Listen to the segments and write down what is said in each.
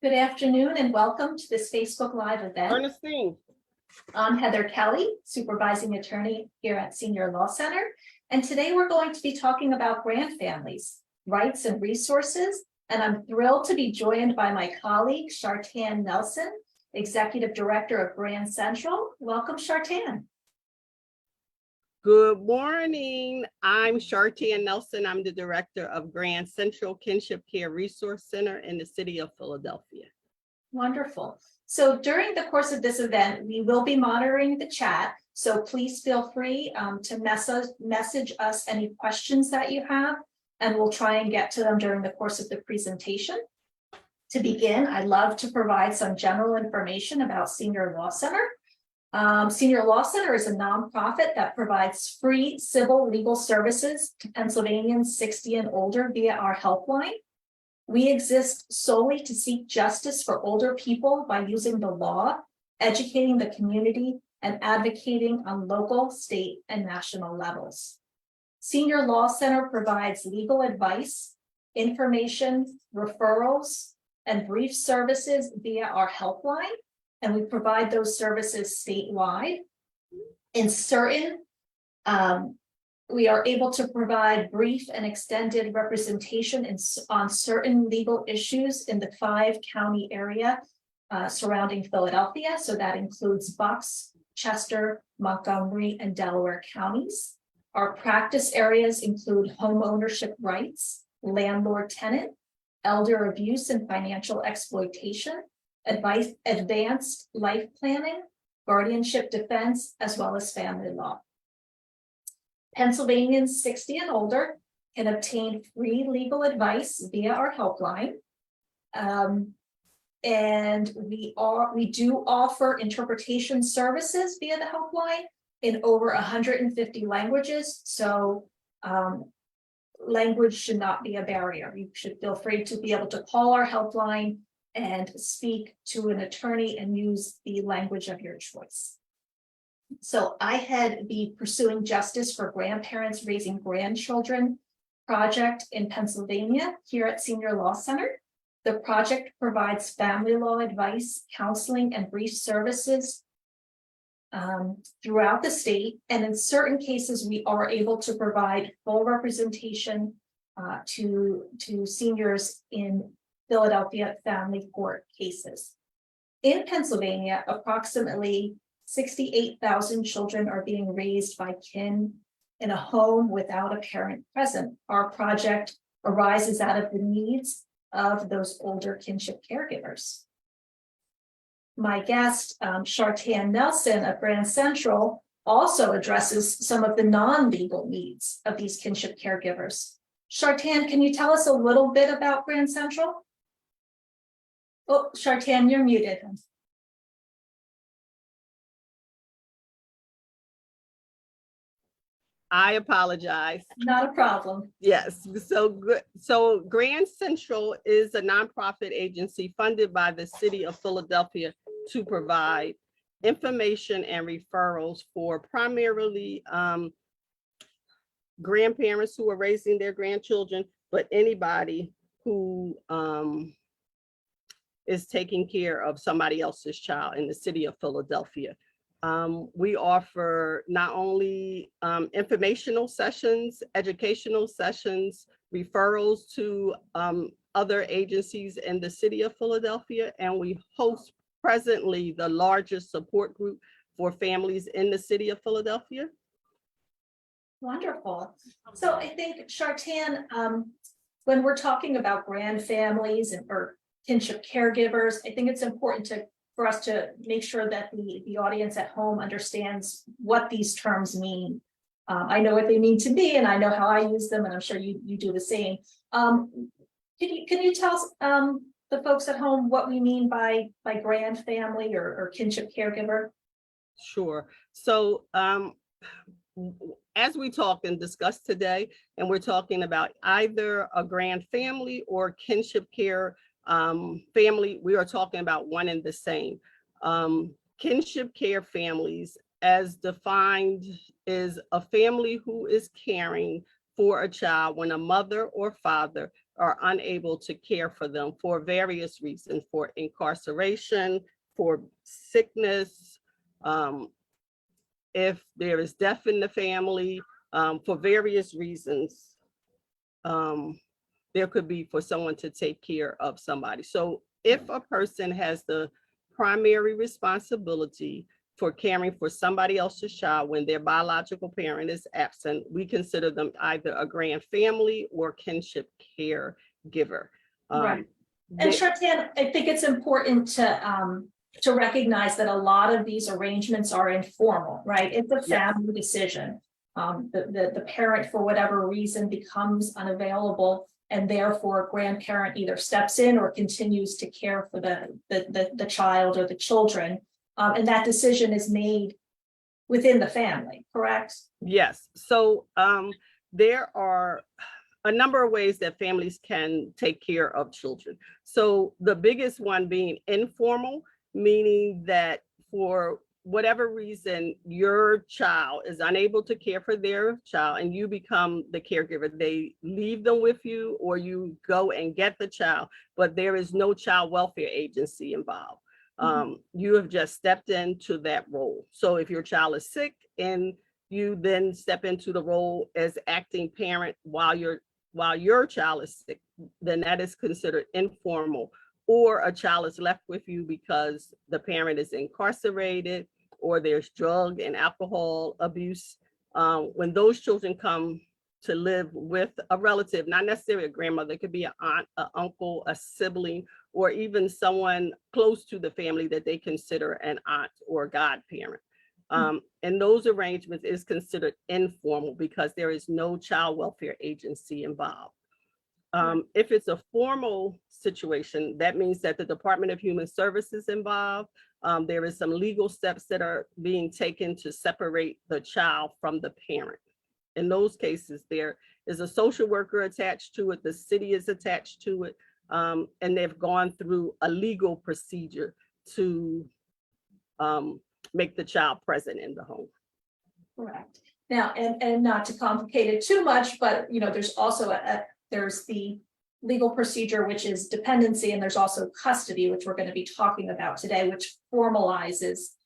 Good afternoon and welcome to this Facebook Live event. Ernestine. I'm Heather Kelly, supervising attorney here at Senior Law Center. And today we're going to be talking about grant families, rights and resources. And I'm thrilled to be joined by my colleague, Shartan Nelson, Executive Director of GRAM CENTRAL. Welcome, Shartan. Good morning. I'm Shartan Nelson. I'm the Director of GRAM CENTRAL Kinship Care Resource Center in the city of Philadelphia. Wonderful. So during the course of this event, we will be monitoring the chat. So please feel free to message us any questions that you have, and we'll try and get to them during the course of the presentation. To begin, I'd love to provide some general information about Senior Law Center. Senior Law Center is a nonprofit that provides free civil legal services to Pennsylvanians 60 and older via our helpline. We exist solely to seek justice for older people by using the law, educating the community, and advocating on local, state, and national levels. Senior Law Center provides legal advice, information, referrals, and brief services via our helpline, and we provide those services statewide. In certain, we are able to provide brief and extended representation on certain legal issues in the 5-county area surrounding Philadelphia. So that includes Bucks, Chester, Montgomery, and Delaware counties. Our practice areas include home ownership rights, landlord-tenant, elder abuse and financial exploitation, advanced life planning, guardianship defense, as well as family law. Pennsylvanians 60 and older can obtain free legal advice via our helpline. And we do offer interpretation services via the helpline in over 150 languages. So language should not be a barrier. You should feel free to be able to call our helpline and speak to an attorney and use the language of your choice. So I had the Pursuing Justice for Grandparents Raising Grandchildren project in Pennsylvania here at Senior Law Center. The project provides family law advice, counseling, and brief services throughout the state. And in certain cases, we are able to provide full representation to seniors in Philadelphia family court cases. In Pennsylvania, approximately 68,000 children are being raised by kin in a home without a parent present. Our project arises out of the needs of those older kinship caregivers. My guest, Shartan Nelson of GRAM CENTRAL, also addresses some of the non-legal needs of these kinship caregivers. Shartan, can you tell us a little bit about GRAM CENTRAL? Oh, Shartan, you're muted. I apologize. Not a problem. Yes, so good. So GRAM CENTRAL is a nonprofit agency funded by the city of Philadelphia to provide information and referrals for primarily grandparents who are raising their grandchildren, but anybody who is taking care of somebody else's child in the city of Philadelphia. We offer not only informational sessions, educational sessions, referrals to other agencies in the city of Philadelphia, and we host presently the largest support group for families in the city of Philadelphia. Wonderful. So I think, Shartan, when we're talking about grand families or kinship caregivers, I think it's important for us to make sure that the audience at home understands what these terms mean. I know what they mean to me, and I know how I use them, and I'm sure you do the same. Can you tell us, the folks at home, what we mean by grand family or kinship caregiver? Sure. So as we talk and discuss today, and we're talking about either a grand family or kinship care family, we are talking about one and the same. Kinship care families, as defined, is a family who is caring for a child when a mother or father are unable to care for them for various reasons, for incarceration, for sickness, if there is death in the family, for various reasons. There could be for someone to take care of somebody. So if a person has the primary responsibility for caring for somebody else's child when their biological parent is absent, we consider them either a grand family or kinship caregiver. Right. And Shartan, I think it's important to recognize that a lot of these arrangements are informal, right? It's a family decision. The parent, for whatever reason, becomes unavailable, and therefore a grandparent either steps in or continues to care for the child or the children. And that decision is made within the family, correct? Yes. So there are a number of ways that families can take care of children. So the biggest one being informal, meaning that for whatever reason, your child is unable to care for their child and you become the caregiver. They leave them with you or you go and get the child, but there is no child welfare agency involved. You have just stepped into that role. So if your child is sick and you then step into the role as acting parent while your child is sick, then that is considered informal. Or a child is left with you because the parent is incarcerated or there's drug and alcohol abuse. When those children come to live with a relative, not necessarily a grandmother, it could be an aunt, an uncle, a sibling, or even someone close to the family that they consider an aunt or godparent. And those arrangements is considered informal because there is no child welfare agency involved. If it's a formal situation, that means that the Department of Human Services involved. There is some legal steps that are being taken to separate the child from the parent. In those cases, there is a social worker attached to it, the city is attached to it, and they've gone through a legal procedure to make the child present in the home. Correct. Now, and not to complicate it too much, but there's also there's the legal procedure, which is dependency, and there's also custody, which we're going to be talking about today, which formalizes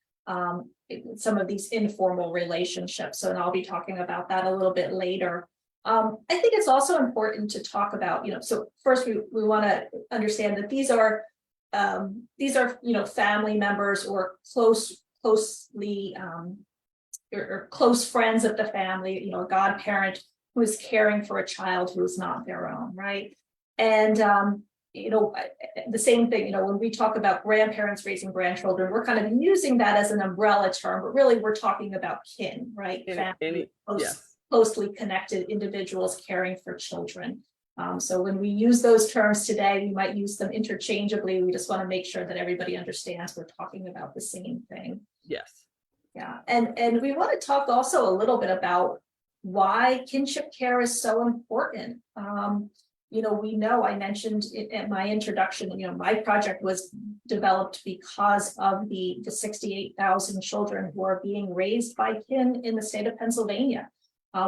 some of these informal relationships. So, and I'll be talking about that a little bit later. I think it's also important to talk about, so first we want to understand that these are family members or closely or close friends of the family, a godparent who is caring for a child who is not their own, right? And the same thing, when we talk about grandparents raising grandchildren, we're kind of using that as an umbrella term, but really we're talking about kin, right? Family, closely connected individuals caring for children. So when we use those terms today, we might use them interchangeably. We just want to make sure that everybody understands we're talking about the same thing. Yes. Yeah, and we want to talk also a little bit about why kinship care is so important. We know, I mentioned in my introduction, my project was developed because of the 68,000 children who are being raised by kin in the state of Pennsylvania.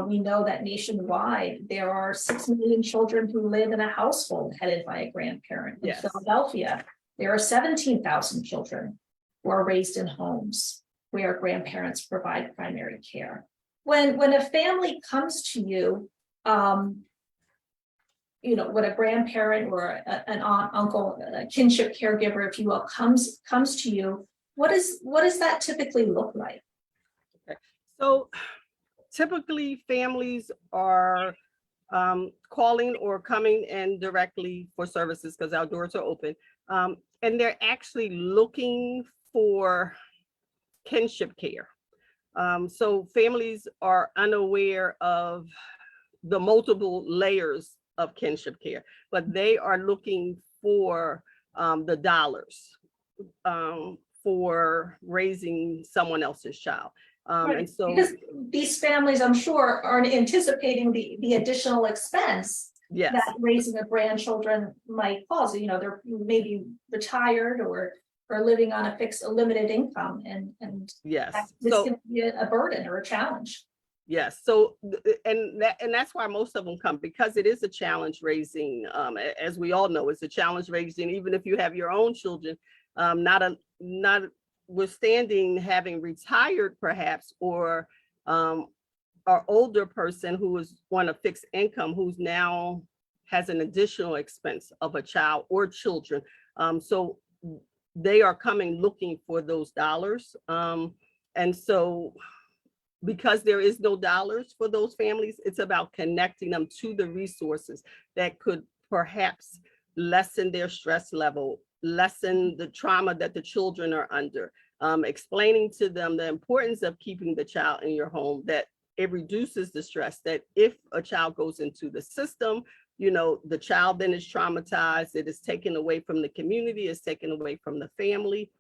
We know that nationwide, there are 6 million children who live in a household headed by a grandparent. In Philadelphia, there are 17,000 children who are raised in homes where grandparents provide primary care. When a family comes to you, when a grandparent or an aunt, uncle, a kinship caregiver, if you will, comes to you, what does that typically look like? Okay. So typically families are calling or coming in directly for services because our doors are open. And they're actually looking for kinship care. So families are unaware of the multiple layers of kinship care, but they are looking for the dollars for raising someone else's child. Right. And so because these families, I'm sure, aren't anticipating the additional expense that raising a grandchildren might cause. They're maybe retired or living on a limited income, and yes, this can be a burden or a challenge. Yes. So, and that's why most of them come, because it is a challenge raising, as we all know, it's a challenge raising, even if you have your own children, notwithstanding having retired perhaps, or our older person who is on a fixed income, who's now has an additional expense of a child or children. So they are coming looking for those dollars. And so because there is no dollars for those families, it's about connecting them to the resources that could perhaps lessen their stress level, lessen the trauma that the children are under, explaining to them the importance of keeping the child in your home, that it reduces the stress, that if a child goes into the system, you know, the child then is traumatized, it is taken away from the community, it's taken away from the family.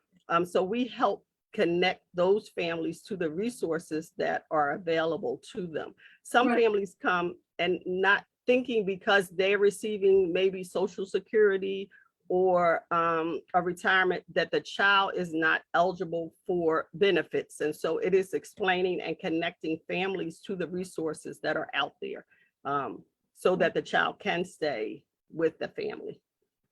So we help connect those families to the resources that are available to them. Some Right. families come and not thinking because they're receiving maybe Social Security or a retirement, that the child is not eligible for benefits. And so it is explaining and connecting families to the resources that are out there, so that the child can stay with the family.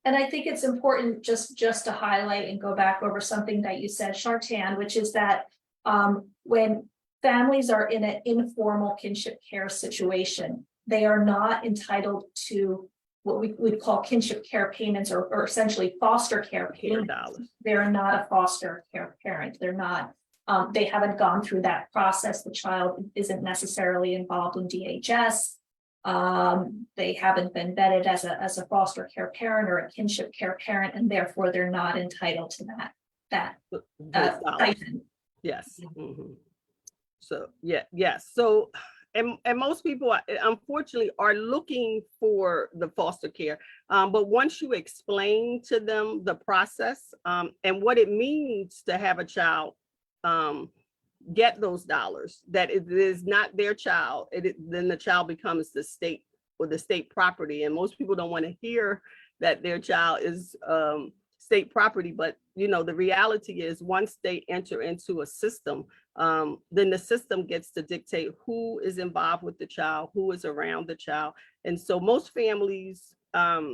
And I think it's important just to highlight and go back over something that you said, Shartan, which is that when families are in an informal kinship care situation, they are not entitled to what we would call kinship care payments, or essentially foster care payments. They're not a foster care parent. They're not, they haven't gone through that process. The child isn't necessarily involved in DHS. They haven't been vetted as a foster care parent or a kinship care parent, and therefore they're not entitled to that stipend. Yes. Mm-hmm. So yes. So and most people unfortunately are looking for the foster care, but once you explain to them the process and what it means to have a child get those dollars, that it is not their child, then the child becomes the state or the state property. And most people don't want to hear that their child is state property, but you know, the reality is once they enter into a system, then the system gets to dictate who is involved with the child, who is around the child. And so most families are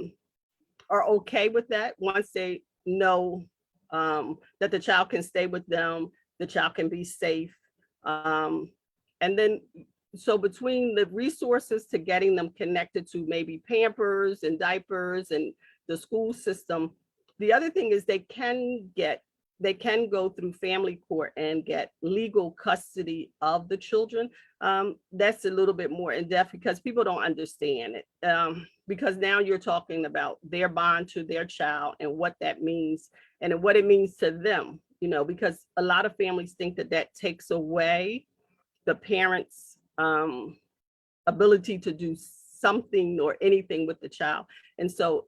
okay with that once they know that the child can stay with them, the child can be safe. And then, so between the resources to getting them connected to maybe Pampers and diapers and the school system, the other thing is they can go through family court and get legal custody of the children. That's a little bit more in depth because people don't understand it. Because now you're talking about their bond to their child and what that means and what it means to them, you know, because a lot of families think that that takes away the parents' ability to do something or anything with the child. And so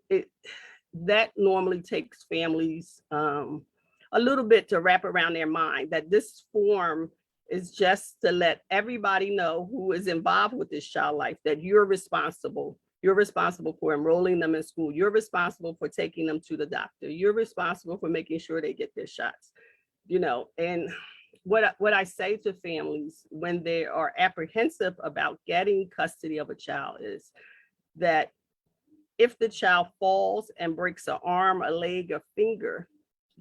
that normally takes families a little bit to wrap around their mind that this form is just to let everybody know who is involved with this child life, that you're responsible. You're responsible for enrolling them in school. You're responsible for taking them to the doctor. You're responsible for making sure they get their shots, you know. And what I say to families when they are apprehensive about getting custody of a child is that if the child falls and breaks an arm, a leg, a finger,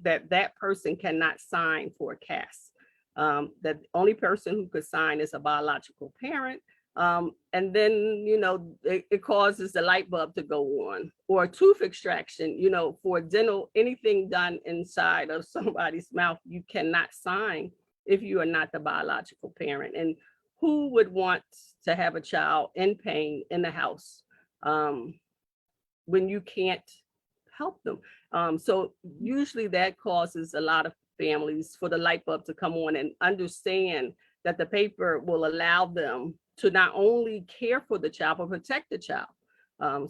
that person cannot sign for a cast. That the only person who could sign is a biological parent. And then, you know, it causes the light bulb to go on, or a tooth extraction, you know, for dental, anything done inside of somebody's mouth, you cannot sign if you are not the biological parent. And who would want to have a child in pain in the house when you can't help them? So usually that causes a lot of families for the light bulb to come on and understand that the paper will allow them to not only care for the child, but protect the child.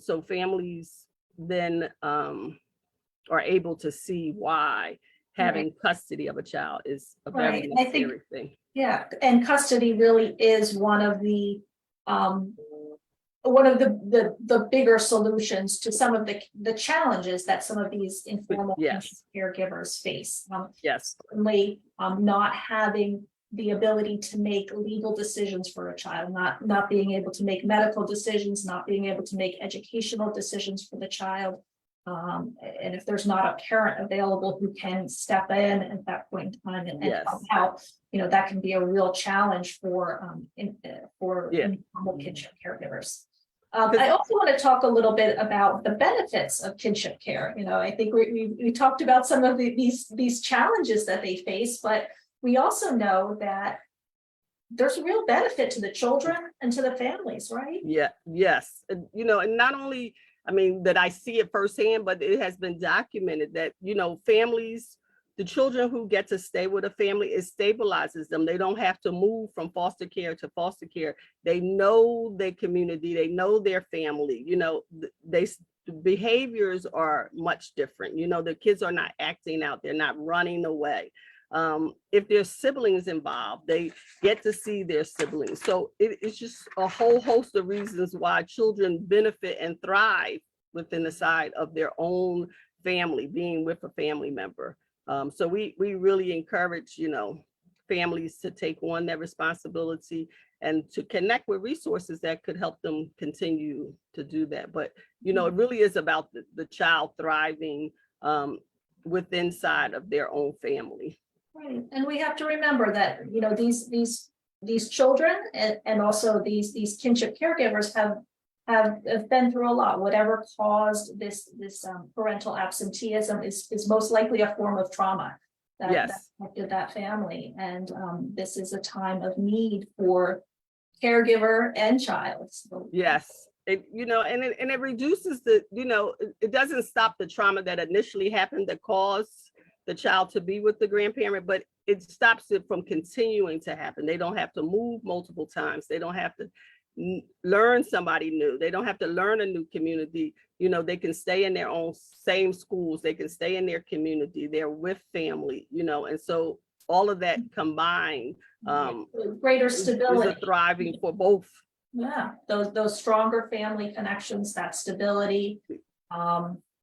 So families then are able to see why having custody of a child is a very necessary thing. Yeah, and custody really is one of the bigger solutions to some of the challenges that some of these informal caregivers face. Certainly, not having the ability to make legal decisions for a child, not being able to make medical decisions, not being able to make educational decisions for the child. And if there's not a parent available who can step in at that point in time and Yes. help out, that can be a real challenge for Yeah. informal kinship caregivers. I also want to talk a little bit about the benefits of kinship care. I think we talked about some of these challenges that they face, but we also know that there's a real benefit to the children and to the families, right? Yeah, yes. And not only, I mean, that I see it firsthand, but it has been documented that, families, the children who get to stay with a family, it stabilizes them. They don't have to move from foster care to foster care. They know their community, they know their family, the behaviors are much different. The kids are not acting out, they're not running away. If there's siblings involved, they get to see their siblings. So it's just a whole host of reasons why children benefit and thrive within the side of their own family, being with a family member. So we really encourage, families to take on that responsibility and to connect with resources that could help them continue to do that. But, it really is about the child thriving within side of their own family. Right, and we have to remember that, these children and also these kinship caregivers have been through a lot. Whatever caused this parental absenteeism is most likely a form of trauma that affected that family. And this is a time of need for caregiver and child. So, yes. And it reduces it doesn't stop the trauma that initially happened that caused the child to be with the grandparent, but it stops it from continuing to happen. They don't have to move multiple times. They don't have to learn somebody new. They don't have to learn a new community. They can stay in their own same schools. They can stay in their community. They're with family, and so all of that combined, greater stability, is thriving for both. Yeah, those stronger family connections, that stability.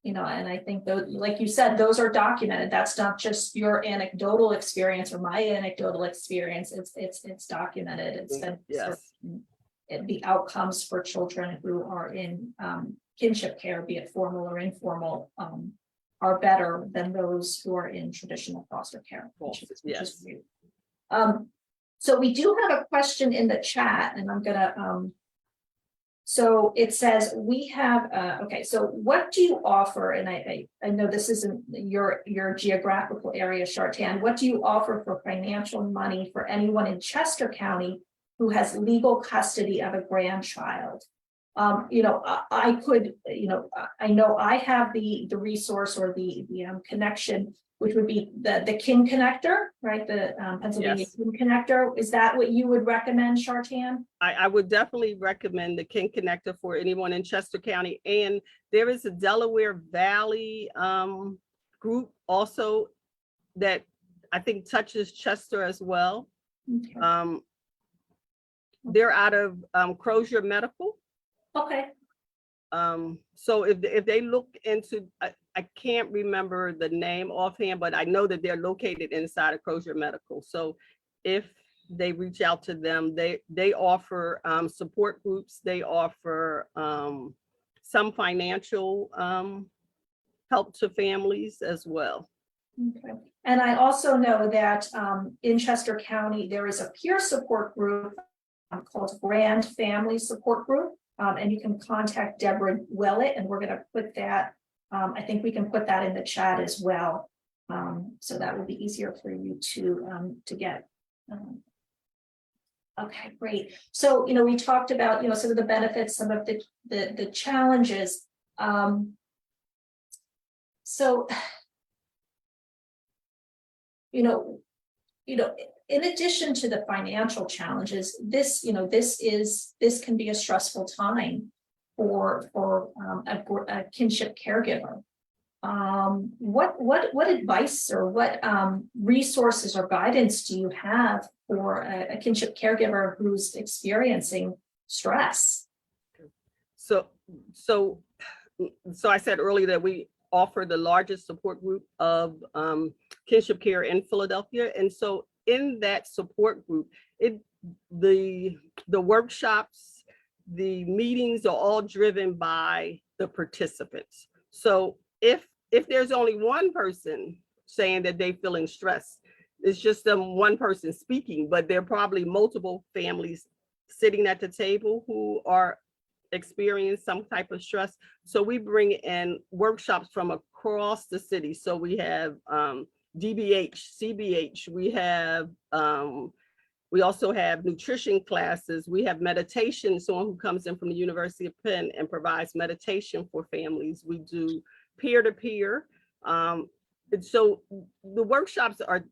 And I think those, like you said, those are documented. That's not just your anecdotal experience or my anecdotal experience. It's documented. It's been the outcomes for children who are in kinship care, be it formal or informal, are better than those who are in traditional foster care. Which is great. So we do have a question in the chat, and I'm gonna so it says we have okay, so what do you offer? And I know this isn't your geographical area, Shartan. What do you offer for financial money for anyone in Chester County who has legal custody of a grandchild? I could, I know I have the resource or the connection, which would be the Kin Connector, right? The Pennsylvania Kin Connector. Is that what you would recommend, Shartan? I would definitely recommend the Kin Connector for anyone in Chester County. And there is a Delaware Valley group also that I think touches Chester as well. Okay. They're out of Crozier Medical. Okay. So if they look into, I can't remember the name offhand, but I know that they're located inside of Crozier Medical. So if they reach out to them, they offer support groups. They offer some financial help to families as well. Okay. And I also know that in Chester County, there is a peer support group called Grand Family Support Group. And you can contact Deborah Willett, and we're going to put that, I think we can put that in the chat as well. So that will be easier for you to get. Okay, great. So, we talked about, some of the benefits, some of the challenges. So, in addition to the financial challenges, this can be a stressful time for a kinship caregiver. What advice or what resources or guidance do you have for a kinship caregiver who's experiencing stress? So I said earlier that we offer the largest support group of kinship care in Philadelphia, and so in that support group, the workshops, the meetings are all driven by the participants. So if there's only one person saying that they're feeling stressed, it's just one person speaking, but there are probably multiple families sitting at the table who are experiencing some type of stress. So we bring in workshops from across the city. So we have DBH, CBH, we also have nutrition classes. We have meditation, someone who comes in from the University of Penn and provides meditation for families. We do peer-to-peer. And so the workshops are,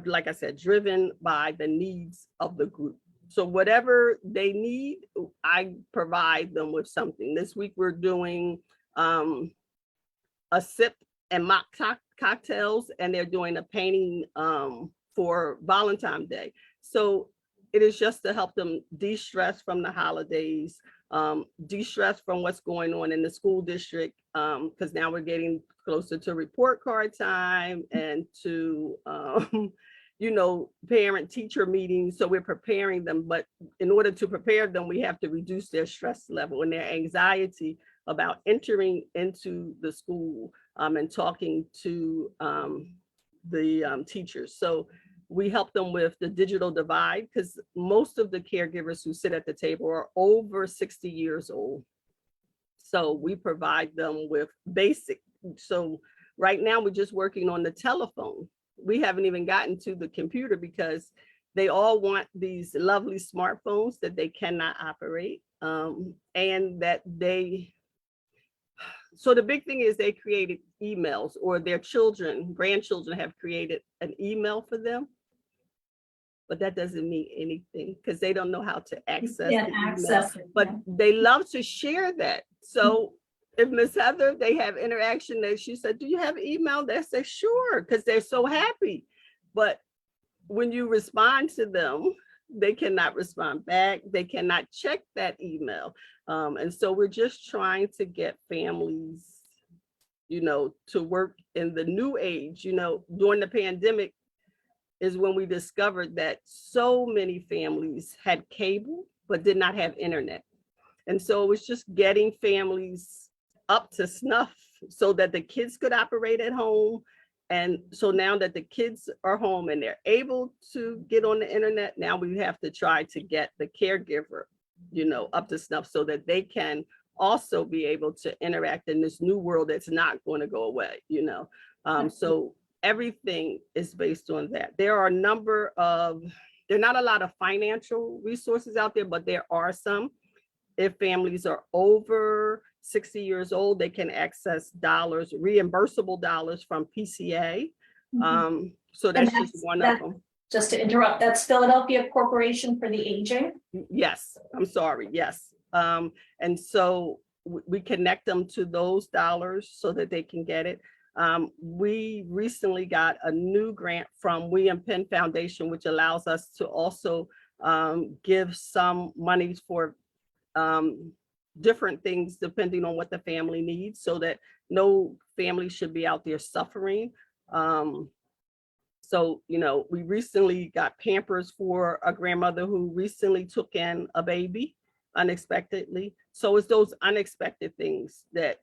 like I said, driven by the needs of the group. So whatever they need, I provide them with something. This week we're doing a sip and mock cocktails, and they're doing a painting for Valentine's Day. So it is just to help them de-stress from the holidays, de-stress from what's going on in the school district, because now we're getting closer to report card time and to, you know, parent-teacher meetings. So we're preparing them, but in order to prepare them, we have to reduce their stress level and their anxiety about entering into the school and talking to the teachers. So we help them with the digital divide, because most of the caregivers who sit at the table are over 60 years old. So we provide them with basic. So right now we're just working on the telephone. We haven't even gotten to the computer because they all want these lovely smartphones that they cannot operate, and that they, so the big thing is they created emails, or their children, grandchildren have created an email for them. But that doesn't mean anything because they don't know how to access the email. But they love to share that. So if Miss Heather, they have interaction that she said, do you have email? They say, sure, because they're so happy. But when you respond to them, they cannot respond back. They cannot check that email. And so we're just trying to get families, you know, to work in the new age. You know, during the pandemic is when we discovered that so many families had cable, but did not have internet. And so it was just getting families up to snuff so that the kids could operate at home. And so now that the kids are home and they're able to get on the internet, now we have to try to get the caregiver, you know, up to snuff so that they can also be able to interact in this new world that's not going to go away, you know. So everything is based on that. There are a number of, there are not a lot of financial resources out there, but there are some. If families are over 60 years old, they can access dollars, reimbursable dollars from PCA. So that's just one of them. Just to interrupt, that's Philadelphia Corporation for the Aging? Yes, I'm sorry, yes. And so we connect them to those dollars so that they can get it. We recently got a new grant from William Penn Foundation, which allows us to also give some monies for different things depending on what the family needs, so that no family should be out there suffering. So, you know, we recently got Pampers for a grandmother who recently took in a baby unexpectedly. So it's those unexpected things that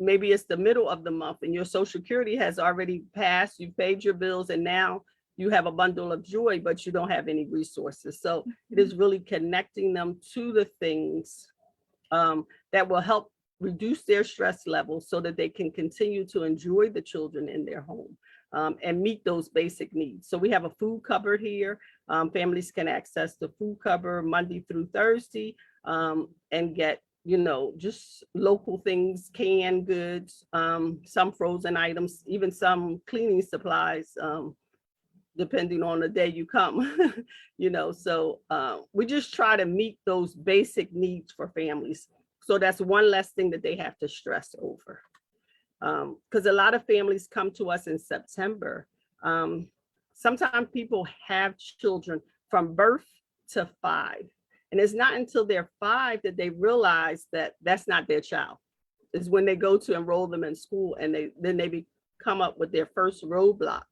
maybe it's the middle of the month and your Social Security has already passed, you've paid your bills, and now you have a bundle of joy, but you don't have any resources. So it is really connecting them to the things that will help reduce their stress levels so that they can continue to enjoy the children in their home and meet those basic needs. So we have a food cupboard here. Families can access the food cupboard Monday through Thursday and get, you know, just local things, canned goods, some frozen items, even some cleaning supplies, depending on the day you come, you know. So we just try to meet those basic needs for families. So that's one less thing that they have to stress over. Because a lot of families come to us in September. Sometimes people have children from birth to 5. And it's not until they're 5 that they realize that that's not their child. It's when they go to enroll them in school and then they come up with their first roadblock.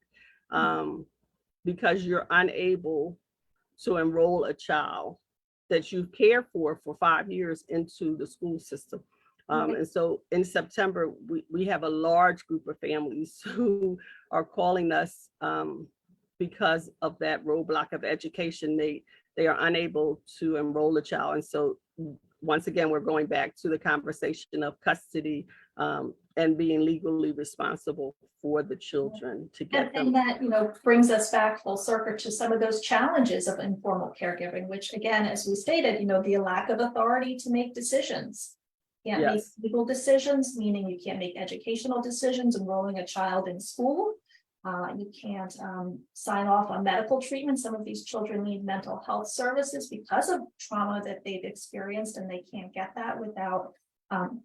because you're unable to enroll a child that you've cared for 5 years into the school system. And so in September, we have a large group of families who are calling us because of that roadblock of education. They are unable to enroll a child. And so once again, we're going back to the conversation of custody and being legally responsible for the children to get them. And that, you know, brings us back full circle to some of those challenges of informal caregiving, which again, as we stated, you know, the lack of authority to make decisions. Can't make legal decisions, meaning you can't make educational decisions, enrolling a child in school. You can't sign off on medical treatment. Some of these children need mental health services because of trauma that they've experienced, and they can't get that without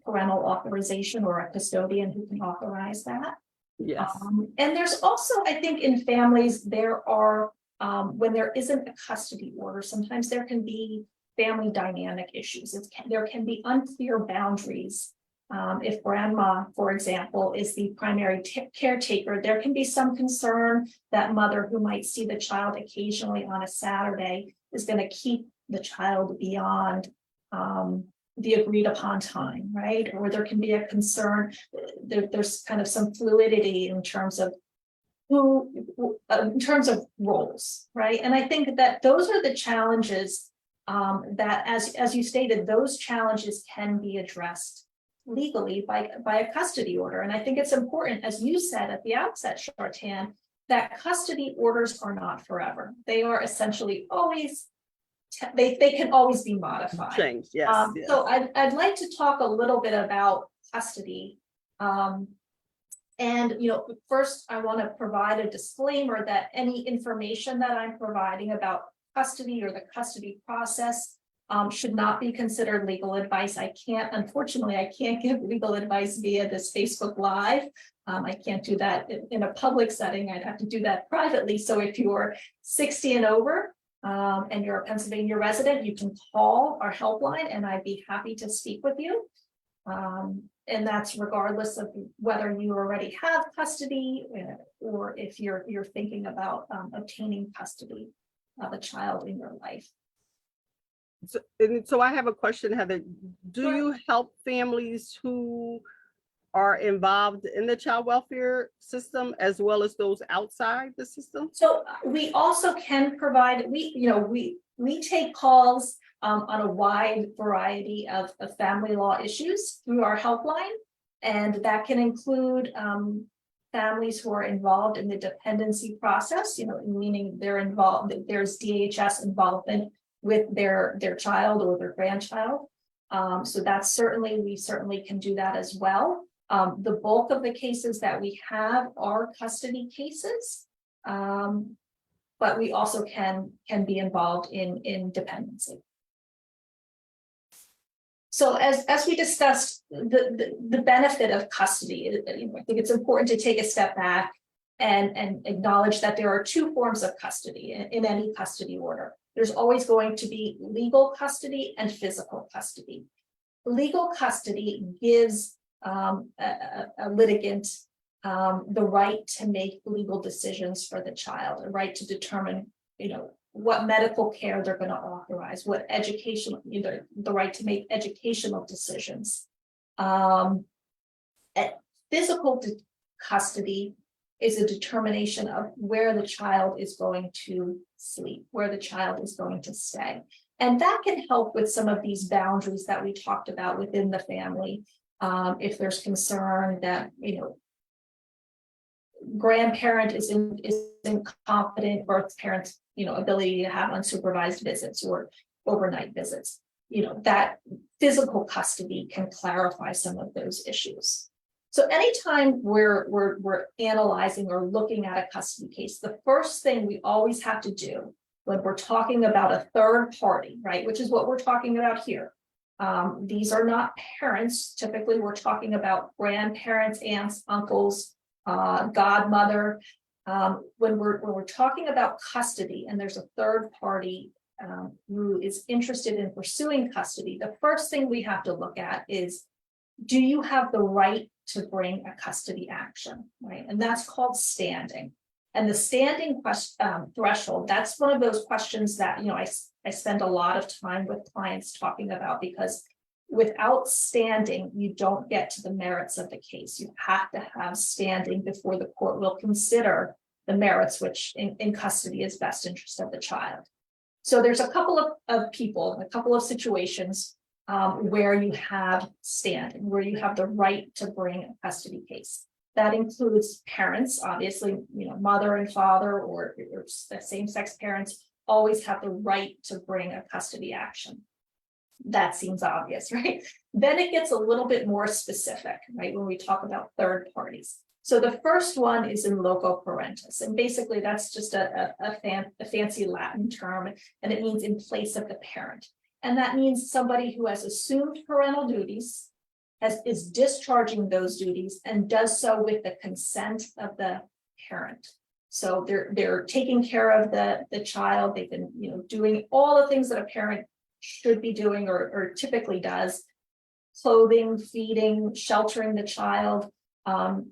parental authorization or a custodian who can authorize that. Yes. And there's also, I think, in families, there are, when there isn't a custody order, sometimes there can be family dynamic issues. There can be unclear boundaries. If grandma, for example, is the primary caretaker, there can be some concern that mother who might see the child occasionally on a Saturday is going to keep the child beyond the agreed upon time, right? Or there can be a concern, there's kind of some fluidity in terms of in terms of roles, right? And I think that those are the challenges that, as you stated, those challenges can be addressed legally by a custody order. And I think it's important, as you said at the outset, Shartan, that custody orders are not forever. They are essentially always, they can always be modified. Change, yes, yes. So I'd like to talk a little bit about custody. And, you know, first I want to provide a disclaimer that any information that I'm providing about custody or the custody process should not be considered legal advice. Unfortunately, I can't give legal advice via this Facebook Live. I can't do that in a public setting. I'd have to do that privately. So if you're 60 and over and you're a Pennsylvania resident, you can call our helpline and I'd be happy to speak with you. And that's regardless of whether you already have custody or if you're thinking about obtaining custody of a child in your life. So I have a question, Heather. Do you help families who are involved in the child welfare system as well as those outside the system? So we also can provide, we take calls on a wide variety of family law issues through our helpline, and that can include families who are involved in the dependency process, meaning they're involved, there's DHS involvement with their child or their grandchild. So that's we certainly can do that as well. The bulk of the cases that we have are custody cases, but we also can be involved in dependency. So as we discussed, the benefit of custody, I think it's important to take a step back and acknowledge that there are two forms of custody in any custody order. There's always going to be legal custody and physical custody. Legal custody gives a litigant the right to make legal decisions for the child, a right to determine, what medical care they're going to authorize, what educational, the right to make educational decisions. Physical custody is a determination of where the child is going to sleep, where the child is going to stay. And that can help with some of these boundaries that we talked about within the family. If there's concern that, grandparent is incompetent, birth parent's, ability to have unsupervised visits or overnight visits, that physical custody can clarify some of those issues. So anytime we're analyzing or looking at a custody case, the first thing we always have to do when we're talking about a third party, right, which is what we're talking about here. These are not parents. Typically, we're talking about grandparents, aunts, uncles, godmother. When we're talking about custody and there's a third party who is interested in pursuing custody, the first thing we have to look at is, do you have the right to bring a custody action, right? And that's called standing. And the standing threshold, that's one of those questions that, I spend a lot of time with clients talking about, because without standing, you don't get to the merits of the case. You have to have standing before the court will consider the merits, which in custody is best interest of the child. So there's a couple of people, a couple of situations where you have standing, where you have the right to bring a custody case. That includes parents, obviously, mother and father or same-sex parents always have the right to bring a custody action. That seems obvious, right? Then it gets a little bit more specific, right? When we talk about third parties. So the first one is in loco parentis, and basically that's just a fancy Latin term, and it means in place of the parent. And that means somebody who has assumed parental duties, is discharging those duties, and does so with the consent of the parent. So they're taking care of the child. They've been doing all the things that a parent should be doing or typically does: clothing, feeding, sheltering the child,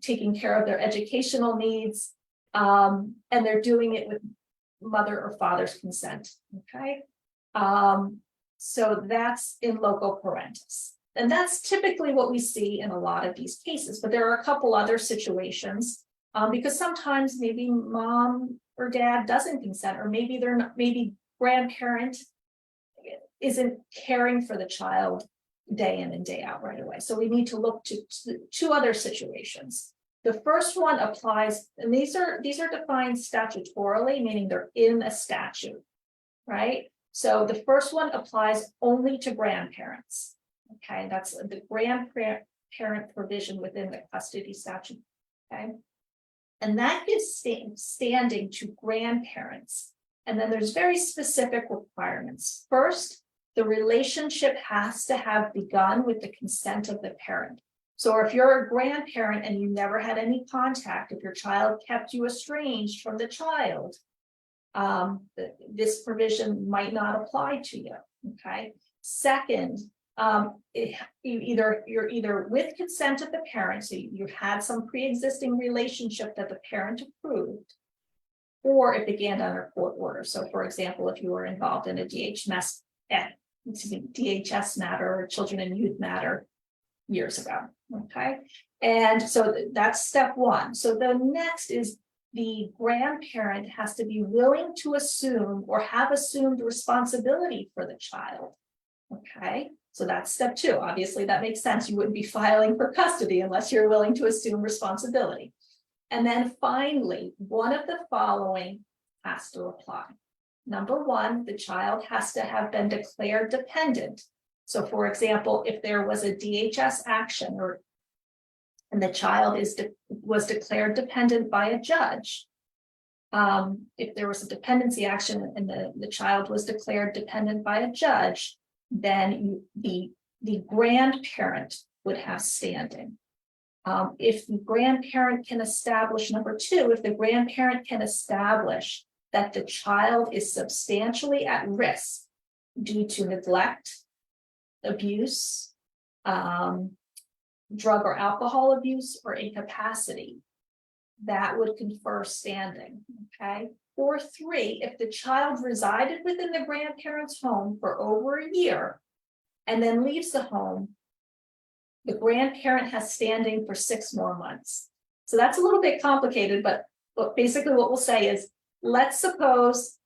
taking care of their educational needs, and they're doing it with mother or father's consent. Okay, so that's in loco parentis. And that's typically what we see in a lot of these cases, but there are a couple other situations because sometimes maybe mom or dad doesn't consent, or maybe they're not, maybe grandparent isn't caring for the child day in and day out right away. So we need to look to two other situations. The first one applies, and these are defined statutorily, meaning they're in a statute, right? So the first one applies only to grandparents. Okay, that's the grandparent provision within the custody statute. Okay, and that gives standing to grandparents. And then there's very specific requirements. First, the relationship has to have begun with the consent of the parent. So if you're a grandparent and you never had any contact, if your child kept you estranged from the child, this provision might not apply to you. Okay. Second, you're either with consent of the parent, so you had some pre-existing relationship that the parent approved, or it began under court order. So for example, if you were involved in a DHS matter or children and youth matter years ago. Okay, and so that's step one. So the next is the grandparent has to be willing to assume or have assumed responsibility for the child. Okay, so that's step two. Obviously, that makes sense. You wouldn't be filing for custody unless you're willing to assume responsibility. And then finally, one of the following has to apply. Number one, the child has to have been declared dependent. So for example, if there was a DHS action and the child was declared dependent by a judge, if there was a dependency action and the child was declared dependent by a judge, then the grandparent would have standing. If the grandparent can establish, number two, if the grandparent can establish that the child is substantially at risk due to neglect, abuse, drug or alcohol abuse, or incapacity, that would confer standing. Okay. Or three, if the child resided within the grandparent's home for over a year and then leaves the home, the grandparent has standing for 6 more months. So that's a little bit complicated, but basically what we'll say is, let's suppose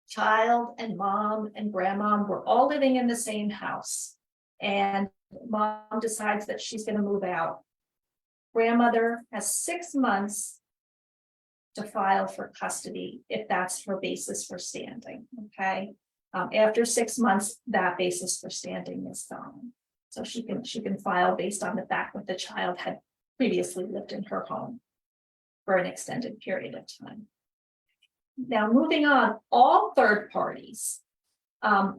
child and mom and grandmom were all living in the same house, and mom decides that she's going to move out. Grandmother has 6 months to file for custody if that's her basis for standing. Okay, after 6 months, that basis for standing is gone. So she can file based on the fact that the child had previously lived in her home for an extended period of time. Now, moving on, all third parties can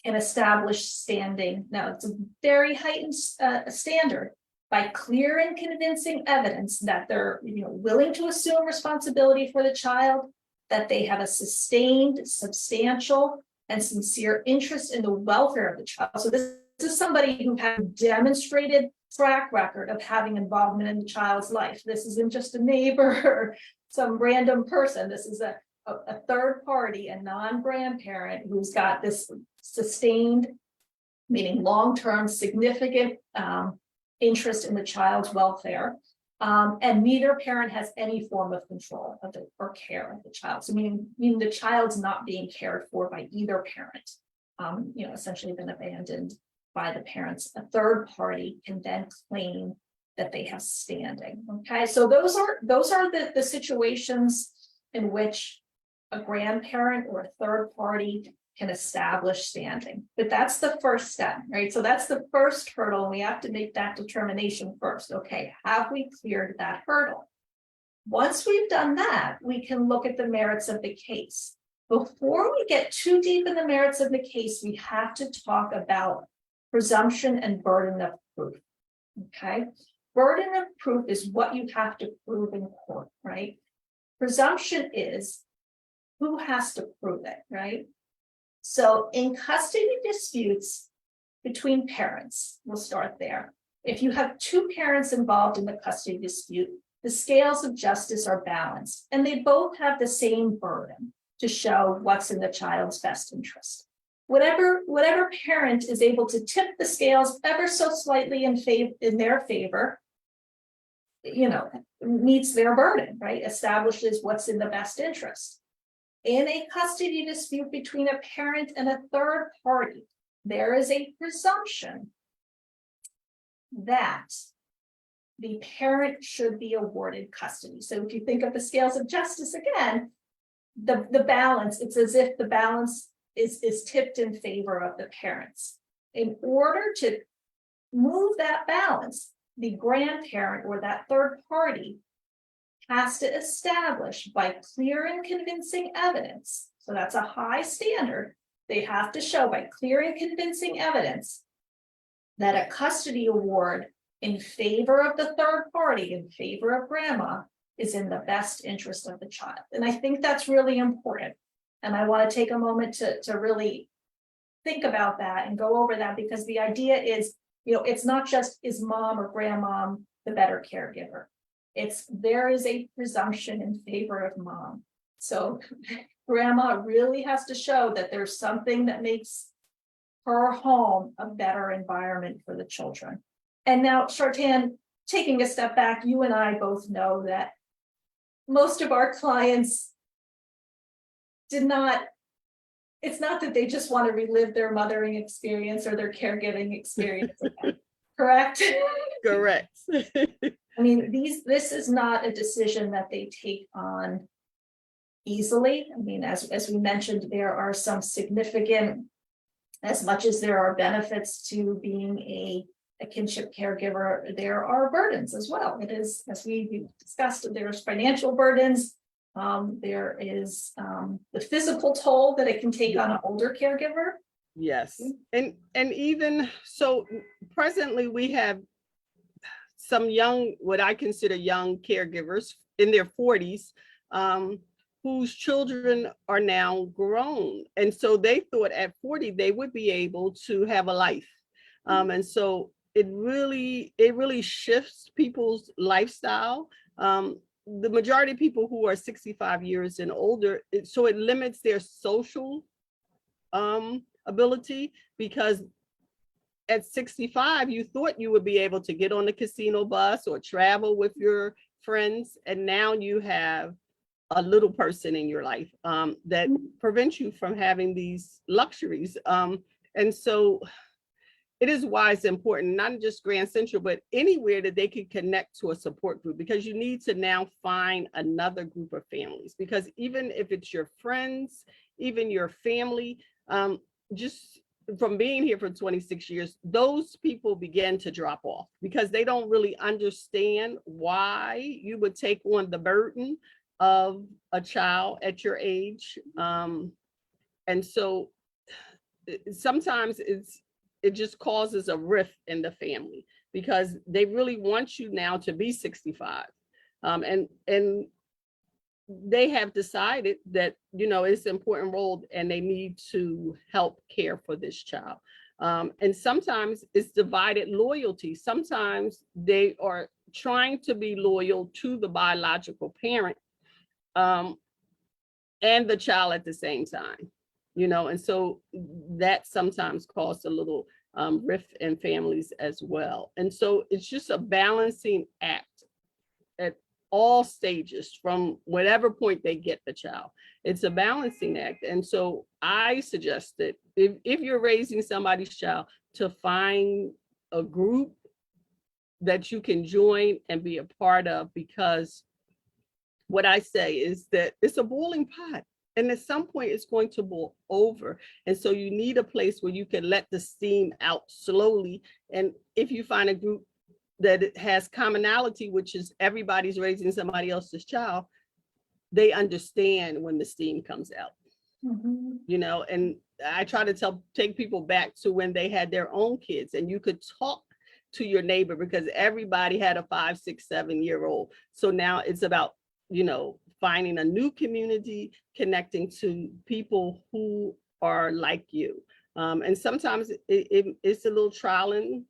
establish standing. Now, it's a very heightened standard by clear and convincing evidence that they're willing to assume responsibility for the child, that they have a sustained, substantial, and sincere interest in the welfare of the child. So this is somebody who has demonstrated track record of having involvement in the child's life. This isn't just a neighbor or some random person. This is a third party, a non-grandparent who's got this sustained, meaning long-term, significant interest in the child's welfare. And neither parent has any form of control of the or care of the child. So meaning the child's not being cared for by either parent, essentially been abandoned by the parents. A third party can then claim that they have standing. Okay, so those are the situations in which a grandparent or a third party can establish standing. But that's the first step, right? So that's the first hurdle, and we have to make that determination first. Okay, have we cleared that hurdle? Once we've done that, we can look at the merits of the case. Before we get too deep in the merits of the case, we have to talk about presumption and burden of proof. Okay, burden of proof is what you have to prove in court, right? Presumption is who has to prove it, right? So in custody disputes between parents, we'll start there. If you have two parents involved in the custody dispute, the scales of justice are balanced, and they both have the same burden to show what's in the child's best interest. Whatever parent is able to tip the scales ever so slightly in their favor, meets their burden, right? Establishes what's in the best interest. In a custody dispute between a parent and a third party, there is a presumption that the parent should be awarded custody. So if you think of the scales of justice again, the balance, it's as if the balance is tipped in favor of the parents. In order to move that balance, the grandparent or that third party has to establish by clear and convincing evidence. So that's a high standard. They have to show by clear and convincing evidence that a custody award in favor of the third party, in favor of grandma, is in the best interest of the child. And I think that's really important. And I want to take a moment to really think about that and go over that, because the idea is, it's not just is mom or grandmom the better caregiver. There is a presumption in favor of mom. So grandma really has to show that there's something that makes her home a better environment for the children. And now, Shartan, taking a step back, you and I both know that most of our clients it's not that they just want to relive their mothering experience or their caregiving experience again, correct? Correct. I mean, this is not a decision that they take on easily. I mean, as we mentioned, there are some significant, as much as there are benefits to being a kinship caregiver, there are burdens as well. It is, as we discussed, there's financial burdens. There is the physical toll that it can take on an older caregiver. Yes, and even so, presently we have some young, what I consider young caregivers in their 40s, whose children are now grown. And so they thought at 40 they would be able to have a life. And so it really shifts people's lifestyle. The majority of people who are 65 years and older, so it limits their social ability, because at 65, you thought you would be able to get on the casino bus or travel with your friends. And now you have a little person in your life that prevents you from having these luxuries. And so it is why it's important, not just Grand Central, but anywhere that they can connect to a support group, because you need to now find another group of families, because even if it's your friends, even your family, just from being here for 26 years, those people begin to drop off because they don't really understand why you would take on the burden of a child at your age. And so sometimes it just causes a rift in the family, because they really want you now to be 65. And they have decided that, it's an important role and they need to help care for this child. And sometimes it's divided loyalty. Sometimes they are trying to be loyal to the biological parent and the child at the same time, and so that sometimes causes a little rift in families as well. And so it's just a balancing act at all stages from whatever point they get the child. It's a balancing act. And so I suggest that if you're raising somebody's child, to find a group that you can join and be a part of, because what I say is that it's a boiling pot. And at some point it's going to boil over. And so you need a place where you can let the steam out slowly. And if you find a group that has commonality, which is everybody's raising somebody else's child, they understand when the steam comes out. And I try to take people back to when they had their own kids and you could talk to your neighbor because everybody had a 5, 6, 7-year-old. So now it's about, finding a new community, connecting to people who are like you. And sometimes it's a little trial and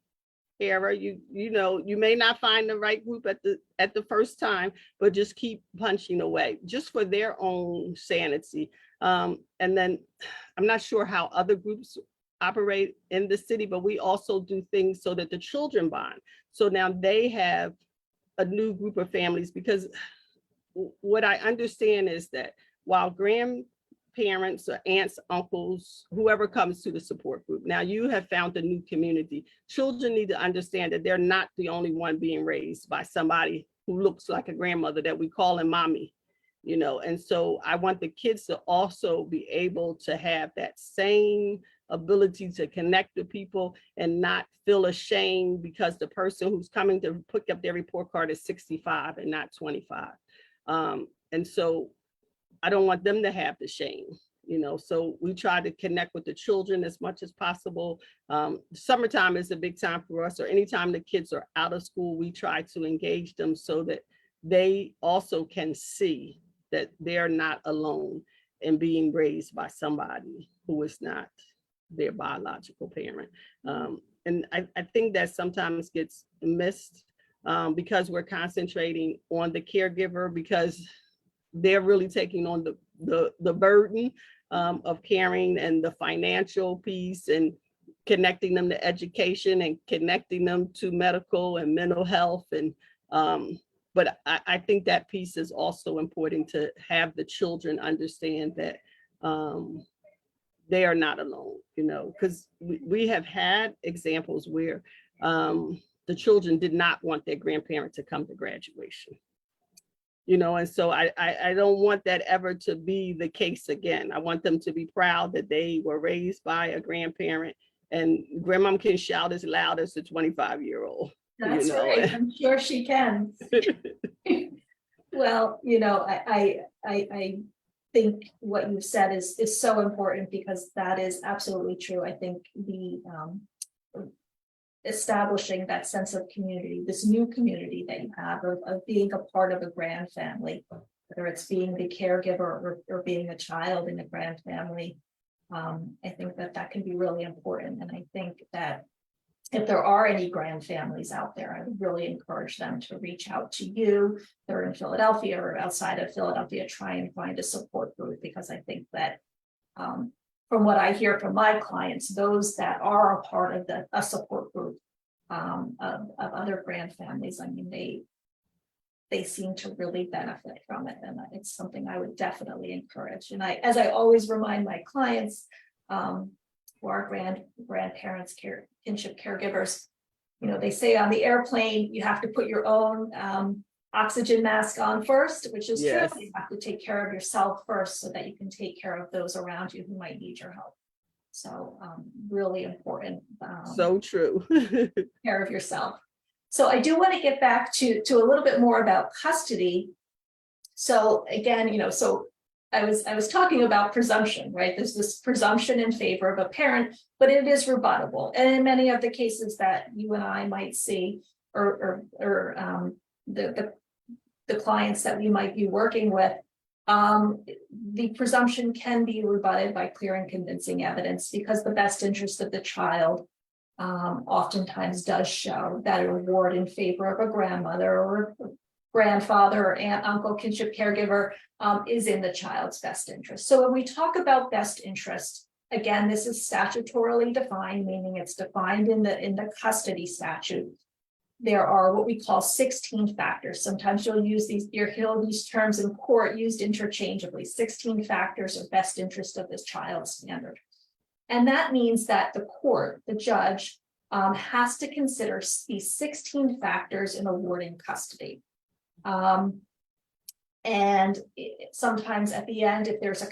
error. You may not find the right group at the first time, but just keep punching away just for their own sanity. And then I'm not sure how other groups operate in the city, but we also do things so that the children bond. So now they have a new group of families, because what I understand is that while grandparents or aunts, uncles, whoever comes to the support group, now you have found a new community. Children need to understand that they're not the only one being raised by somebody who looks like a grandmother that we call him mommy, and so I want the kids to also be able to have that same ability to connect with people and not feel ashamed because the person who's coming to pick up their report card is 65 and not 25. And so I don't want them to have the shame, so we try to connect with the children as much as possible. Summertime is a big time for us, or anytime the kids are out of school, we try to engage them so that they also can see that they're not alone in being raised by somebody who is not their biological parent. And I think that sometimes gets missed because we're concentrating on the caregiver, because they're really taking on the burden of caring and the financial piece and connecting them to education and connecting them to medical and mental health. And but I think that piece is also important, to have the children understand that they are not alone, because we have had examples where the children did not want their grandparent to come to graduation. And so I don't want that ever to be the case again. I want them to be proud that they were raised by a grandparent, and grandmom can shout as loud as a 25-year-old. That's right. I'm sure she can. Well, I think what you've said is so important, because that is absolutely true. I think the establishing that sense of community, this new community that you have of being a part of a grand family, whether it's being the caregiver or being a child in a grand family, I think that can be really important. And I think that if there are any grand families out there, I would really encourage them to reach out to you. They're in Philadelphia or outside of Philadelphia, try and find a support group, because I think that from what I hear from my clients, those that are a part of a support group of other grand families, I mean, they seem to really benefit from it. And it's something I would definitely encourage. And as I always remind my clients, who are grandparents, kinship caregivers, they say on the airplane, you have to put your own oxygen mask on first, which is Yes. true. You have to take care of yourself first so that you can take care of those around you who might need your help. So really important. So true. Care of yourself. So I do want to get back to a little bit more about custody. So again, so I was talking about presumption, right? There's this presumption in favor of a parent, but it is rebuttable. And in many of the cases that you and I might see, or the clients that we might be working with, The presumption can be rebutted by clear and convincing evidence because the best interest of the child oftentimes does show that a reward in favor of a grandmother or grandfather or aunt, uncle, kinship caregiver is in the child's best interest. So when we talk about best interest, again, this is statutorily defined, meaning it's defined in the custody statute. There are what we call 16 factors. Sometimes you'll hear these terms in court used interchangeably. 16 factors of best interest of this child standard. And that means that the court, the judge, has to consider these 16 factors in awarding custody. Sometimes at the end, if there's a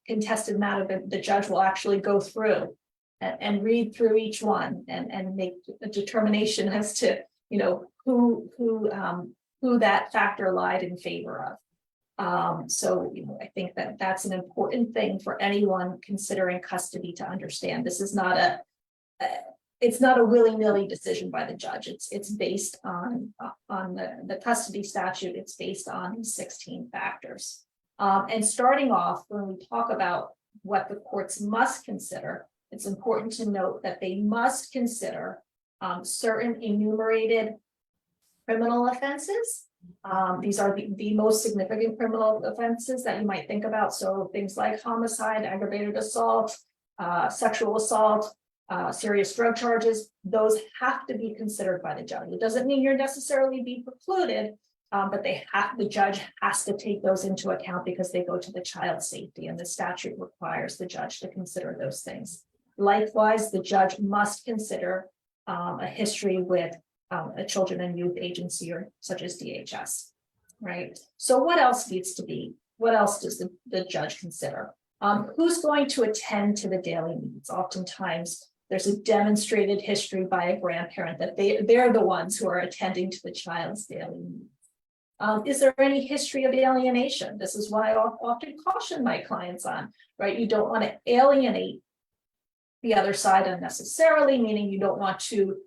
contested matter, the judge will actually go through and read through each one and make a determination as to who that factor lied in favor of. So I think that that's an important thing for anyone considering custody to understand. This is not it's not a willy-nilly decision by the judge. It's based on the custody statute. It's based on these 16 factors. And starting off, when we talk about what the courts must consider, it's important to note that they must consider certain enumerated criminal offenses. These are the most significant criminal offenses that you might think about. So things like homicide, aggravated assault, sexual assault, serious drug charges, those have to be considered by the judge. It doesn't mean you're necessarily be precluded, but the judge has to take those into account because they go to the child's safety, and the statute requires the judge to consider those things. Likewise, the judge must consider a history with a children and youth agency or such as DHS, right? So what else needs to be, what else does the judge consider? Who's going to attend to the daily needs? Oftentimes, there's a demonstrated history by a grandparent that they're the ones who are attending to the child's daily needs. Is there any history of alienation? This is what I often caution my clients on, right? You don't want to alienate the other side unnecessarily, meaning you don't want to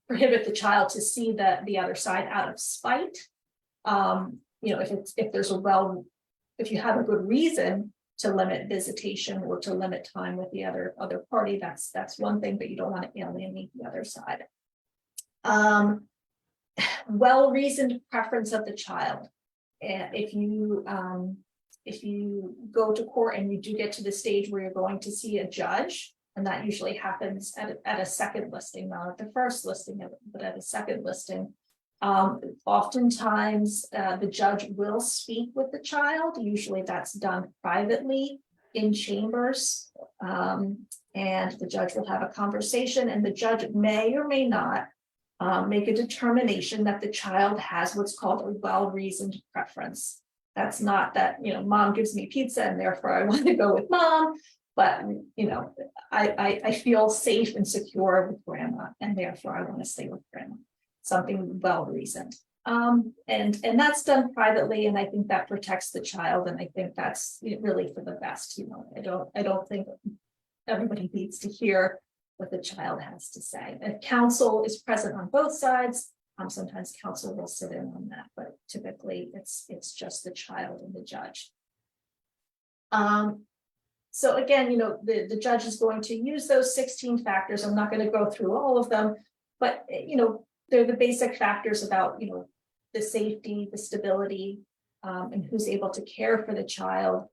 prohibit the child to see the other side out of spite. If you have a good reason to limit visitation or to limit time with the other party, that's one thing, but you don't want to alienate the other side. Well-reasoned preference of the child. And if you go to court and you do get to the stage where you're going to see a judge, and that usually happens at a second listing, not at the first listing, but at a second listing. Oftentimes, the judge will speak with the child. Usually that's done privately in chambers, and the judge will have a conversation, and the judge may or may not make a determination that the child has what's called a well-reasoned preference. That's not that, mom gives me pizza and therefore I want to go with mom, but, I feel safe and secure with grandma and therefore I want to stay with grandma. Something well-reasoned. And that's done privately, and I think that protects the child, and I think that's really for the best. I don't think everybody needs to hear what the child has to say. If counsel is present on both sides, sometimes counsel will sit in on that, but typically it's just the child and the judge. So again, the judge is going to use those 16 factors. I'm not going to go through all of them, but they're the basic factors about the safety, the stability, and who's able to care for the child,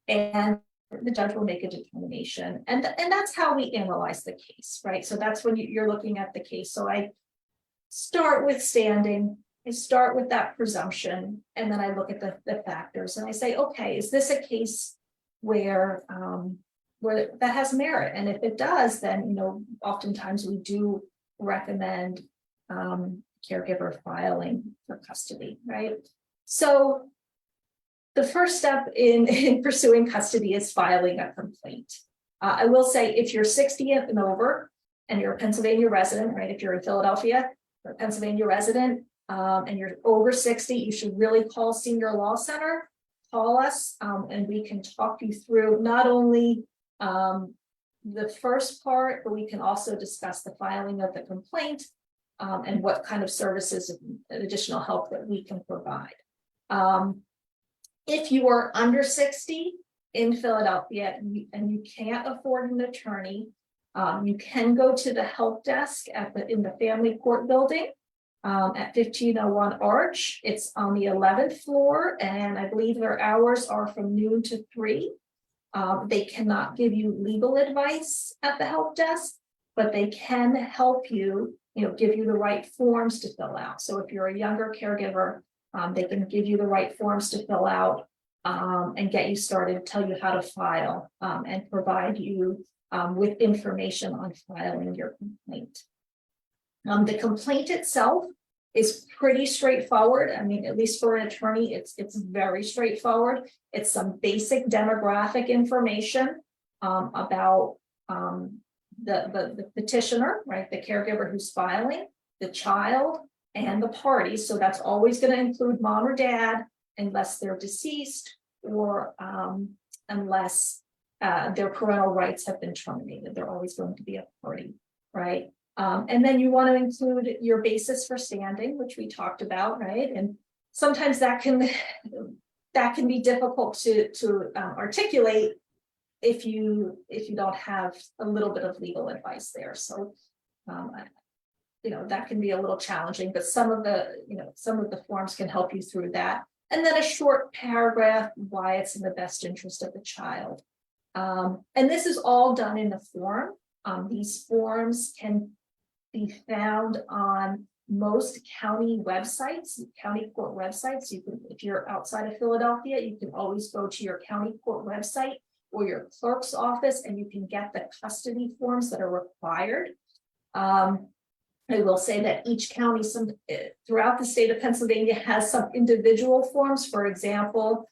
and the judge will make a determination, and that's how we analyze the case, right? So that's when you're looking at the case. So I start with standing, I start with that presumption, and then I look at the factors, and I say, okay, is this a case where that has merit? And if it does, then oftentimes we do recommend caregiver filing for custody, right? So the first step in pursuing custody is filing a complaint. I will say, if you're 60 and over and you're a Pennsylvania resident, right? If you're in Philadelphia, or a Pennsylvania resident, and you're over 60, you should really call Senior Law Center, call us, and we can talk you through not only the first part, but we can also discuss the filing of the complaint, and what kind of services and additional help that we can provide. If you are under 60 in Philadelphia and you can't afford an attorney, you can go to the help desk in the family court building at 1501 Arch. It's on the 11th floor, and I believe their hours are from noon to 3. They cannot give you legal advice at the help desk, but they can help you, give you the right forms to fill out. So if you're a younger caregiver, they can give you the right forms to fill out and get you started, tell you how to file, and provide you with information on filing your complaint. The complaint itself is pretty straightforward. I mean, at least for an attorney, it's very straightforward. It's some basic demographic information about the petitioner, right? The caregiver who's filing, the child, and the party. So that's always going to include mom or dad, unless they're deceased or unless their parental rights have been terminated. They're always going to be a party, right? And then you want to include your basis for standing, which we talked about, right? And sometimes that can be difficult to articulate if you don't have a little bit of legal advice there. So that can be a little challenging, but some of the forms can help you through that. And then a short paragraph why it's in the best interest of the child. And this is all done in the form. These forms can be found on most county websites, county court websites. You can, if you're outside of Philadelphia, you can always go to your county court website or your clerk's office, and you can get the custody forms that are required. I will say that each county throughout the state of Pennsylvania has some individual forms. For example,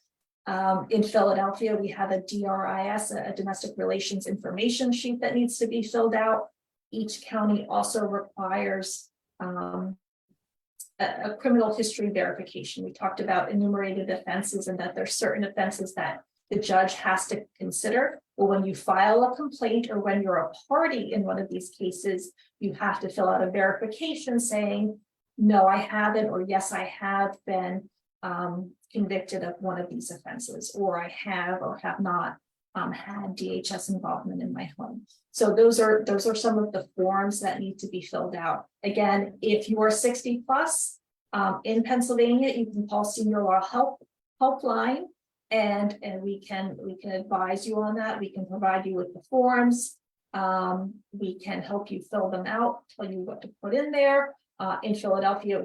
in Philadelphia, we have a DRIS, a domestic relations information sheet that needs to be filled out. Each county also requires a criminal history verification. We talked about enumerated offenses and that there's certain offenses that the judge has to consider. Well, when you file a complaint or when you're a party in one of these cases, you have to fill out a verification saying, no, I haven't, or yes, I have been convicted of one of these offenses, or I have or have not had DHS involvement in my home. So those are some of the forms that need to be filled out. Again, if you are 60 plus in Pennsylvania, you can call Senior Law Helpline, and we can advise you on that. We can provide you with the forms. We can help you fill them out, tell you what to put in there. In Philadelphia,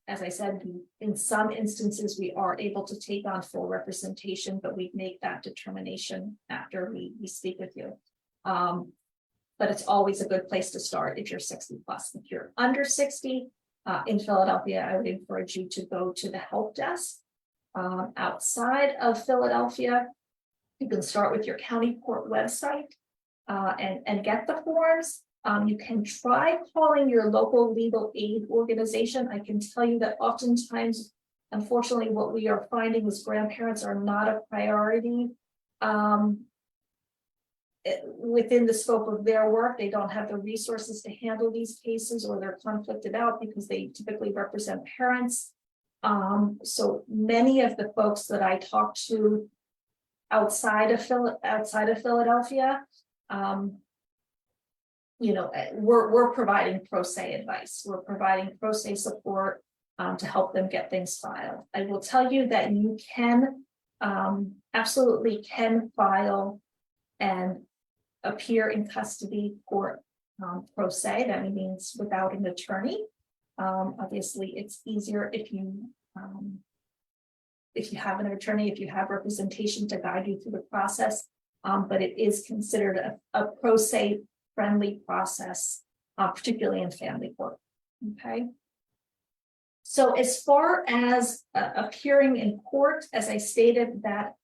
as I said, in some instances, we are able to take on full representation, but we make that determination after we speak with you. But it's always a good place to start if you're 60 plus. If you're under 60 in Philadelphia, I would encourage you to go to the help desk. Outside of Philadelphia, you can start with your county court website and get the forms. You can try calling your local legal aid organization. I can tell you that oftentimes, unfortunately, what we are finding is grandparents are not a priority within the scope of their work. They don't have the resources to handle these cases, or they're conflicted out because they typically represent parents. So many of the folks that I talk to outside of Philadelphia, we're providing pro se advice. We're providing pro se support to help them get things filed. I will tell you that you can absolutely can file and appear in custody court pro se. That means without an attorney. Obviously, it's easier if you have an attorney, if you have representation to guide you through the process. But it is considered a pro se friendly process, particularly in family court. Okay. So as far as appearing in court, as I stated, that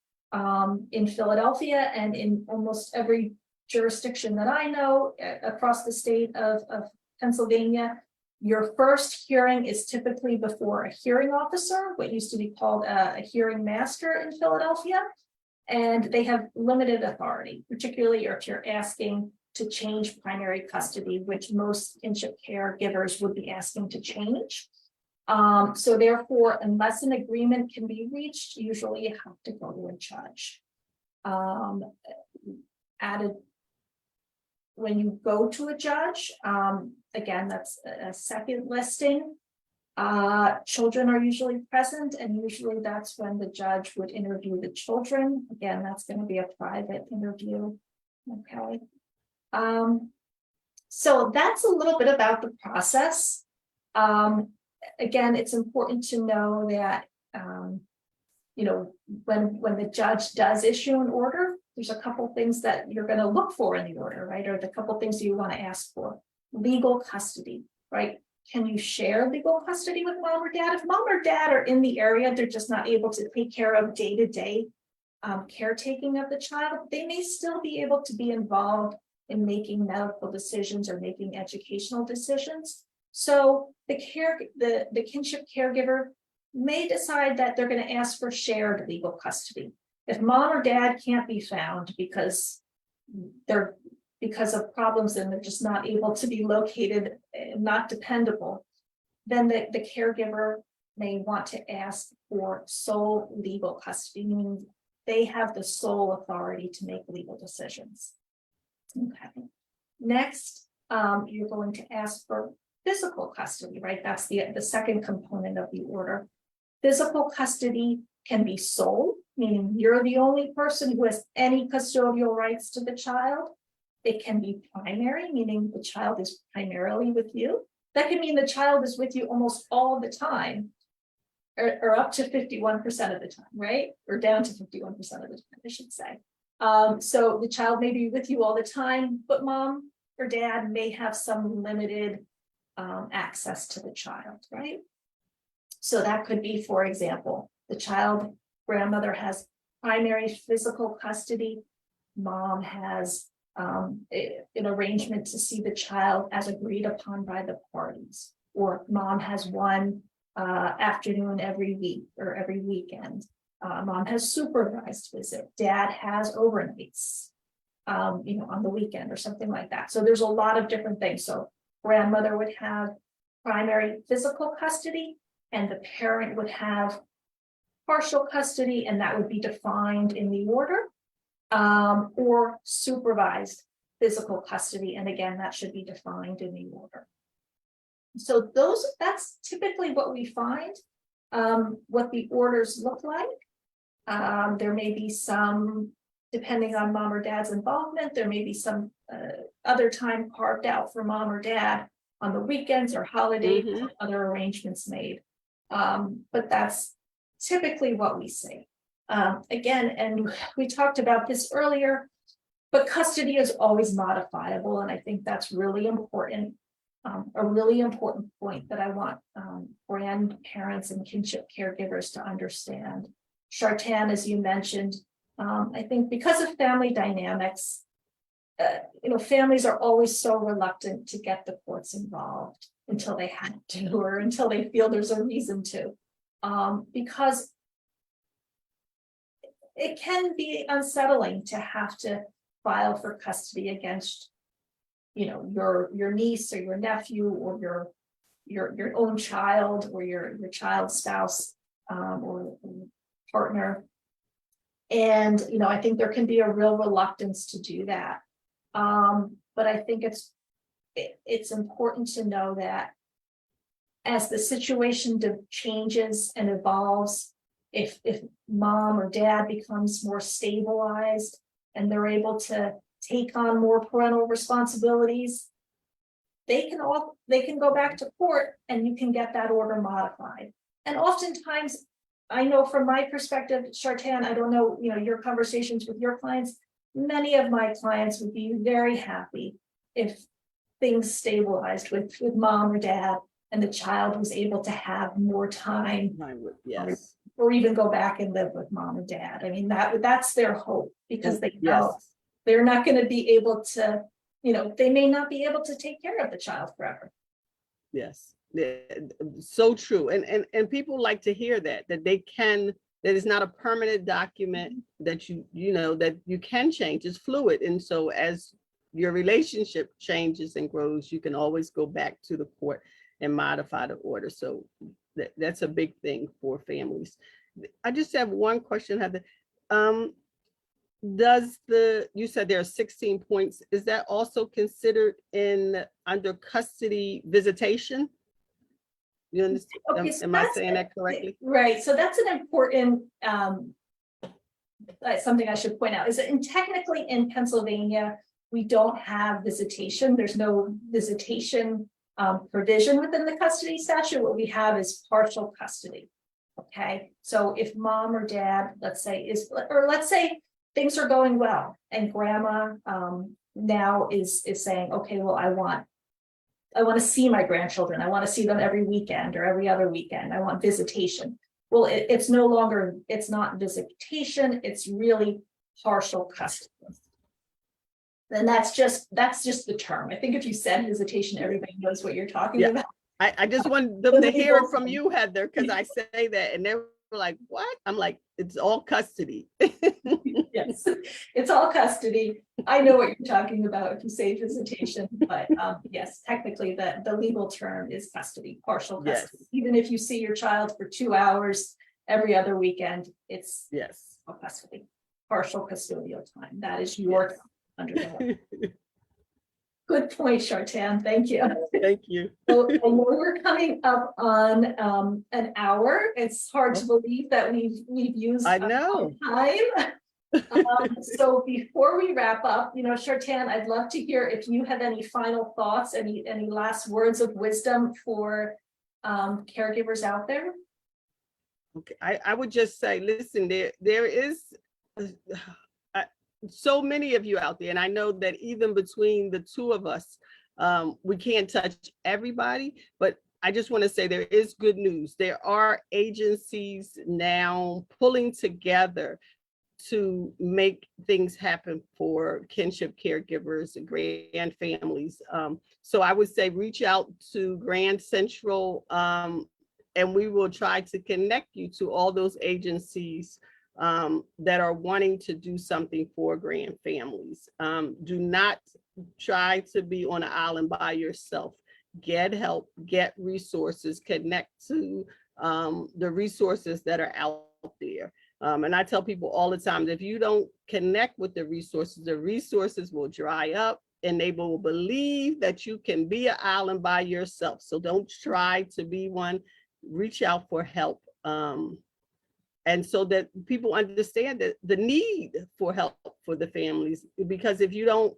in Philadelphia and in almost every jurisdiction that I know across the state of Pennsylvania, your first hearing is typically before a hearing officer, what used to be called a hearing master in Philadelphia, and they have limited authority, particularly if you're asking to change primary custody, which most kinship caregivers would be asking to change. So therefore, unless an agreement can be reached, usually you have to go to a judge. Added, when you go to a judge, again, that's a second listing. Children are usually present, and usually that's when the judge would interview the children. Again, that's going to be a private interview. Okay. So that's a little bit about the process. Again, it's important to know that, you know, when the judge does issue an order, there's a couple things that you're going to look for in the order, right? Or the couple things you want to ask for. Legal custody, right? Can you share legal custody with mom or dad? If mom or dad are in the area, they're just not able to take care of day-to-day caretaking of the child, they may still be able to be involved in making medical decisions or making educational decisions. So the kinship caregiver may decide that they're going to ask for shared legal custody. If mom or dad can't be found because of problems and they're just not able to be located, not dependable, then the caregiver may want to ask for sole legal custody, meaning they have the sole authority to make legal decisions. Okay. Next, you're going to ask for physical custody, right? That's the second component of the order. Physical custody can be sole, meaning you're the only person who has any custodial rights to the child. It can be primary, meaning the child is primarily with you. That can mean the child is with you almost all the time, or up to 51% of the time, right? Or down to 51% of the time, I should say. So the child may be with you all the time, but mom or dad may have some limited access to the child, right? So that could be, for example, the child grandmother has primary physical custody. Mom has an arrangement to see the child as agreed upon by the parties, or mom has one afternoon every week or every weekend. Mom has supervised visit. Dad has overnights, you know, on the weekend or something like that. So there's a lot of different things. So grandmother would have primary physical custody, and the parent would have partial custody, and that would be defined in the order, or supervised physical custody. And again, that should be defined in the order. So that's typically what we find, what the orders look like. There may be some, depending on mom or dad's involvement, there may be some other time carved out for mom or dad on the weekends or holidays, or other arrangements made. But that's typically what we see. Again, and we talked about this earlier, but custody is always modifiable. And I think that's really important. A really important point that I want grandparents and kinship caregivers to understand. Shartan, as you mentioned, I think because of family dynamics, you know, families are always so reluctant to get the courts involved until they have to, or until they feel there's a reason to, because it can be unsettling to have to file for custody against, you know, your niece or your nephew or your own child or your child's spouse or partner. And, you know, I think there can be a real reluctance to do that. But I think it's important to know that as the situation changes and evolves, if mom or dad becomes more stabilized and they're able to take on more parental responsibilities, they can go back to court and you can get that order modified. And oftentimes, I know from my perspective, Shartan, I don't know, you know, your conversations with your clients, many of my clients would be very happy if things stabilized with mom or dad and the child was able to have more time. Yes. Or even go back and live with mom and dad. I mean, that's their hope, because they know they're not going to be able to, you know, they may not be able to take care of the child forever. Yes, so true. And people like to hear that they can, that it's not a permanent document, that you know, that you can change. It's fluid. And so as your relationship changes and grows, you can always go back to the court and modify the order. So that's a big thing for families. I just have one question, Heather. You said there are 16 points. Is that also considered in under custody visitation? You understand? Okay, so Am I that's saying that correctly? right. So that's an important something I should point out is that technically in Pennsylvania, we don't have visitation. There's no visitation provision within the custody statute. What we have is partial custody. Okay, so if mom or dad, let's say things are going well and grandma now is saying, okay, well, I want to see my grandchildren. I want to see them every weekend or every other weekend. I want visitation. Well, it's no longer, it's not visitation, it's really partial custody. And that's just the term. I think if you said visitation, everybody knows what you're talking about. I just want them to hear it from you, Heather, because I say that and they're like, what? I'm like, it's all custody. Yes, it's all custody. I know what you're talking about if you say visitation, but yes, technically the legal term is custody, partial custody. Yes. Even if you see your child for 2 hours every other weekend, it's custody, partial custodial time. That is your time under the law. Good point, Shartan. Thank you. Thank you. So we're coming up on an hour. It's hard to believe that we've used I know time. So before we wrap up, Shartan, I'd love to hear if you have any final thoughts, any last words of wisdom for caregivers out there. Okay, I would just say, listen, there is so many of you out there, and I know that even between the two of us, we can't touch everybody, but I just want to say there is good news. There are agencies now pulling together to make things happen for kinship caregivers and grand families. So I would say reach out to Grand Central, and we will try to connect you to all those agencies that are wanting to do something for grand families. Do not try to be on an island by yourself. Get help, get resources, connect to the resources that are out there. And I tell people all the time, if you don't connect with the resources will dry up and they will believe that you can be an island by yourself. So don't try to be one, reach out for help. And so that people understand that the need for help for the families, because if you don't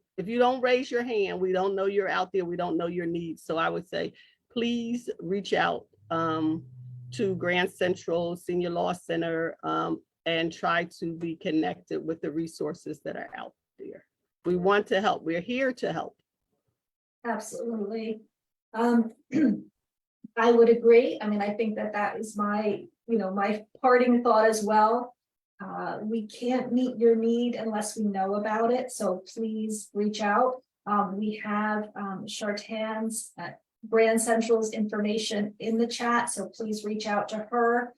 raise your hand, we don't know you're out there, we don't know your needs. So I would say, please reach out to Grand Central Senior Law Center and try to be connected with the resources that are out there. We want to help. We're here to help. Absolutely. I would agree. I mean, I think that is my parting thought as well. We can't meet your need unless we know about it. So please reach out. We have Shartan's Grand Central's information in the chat. So please reach out to her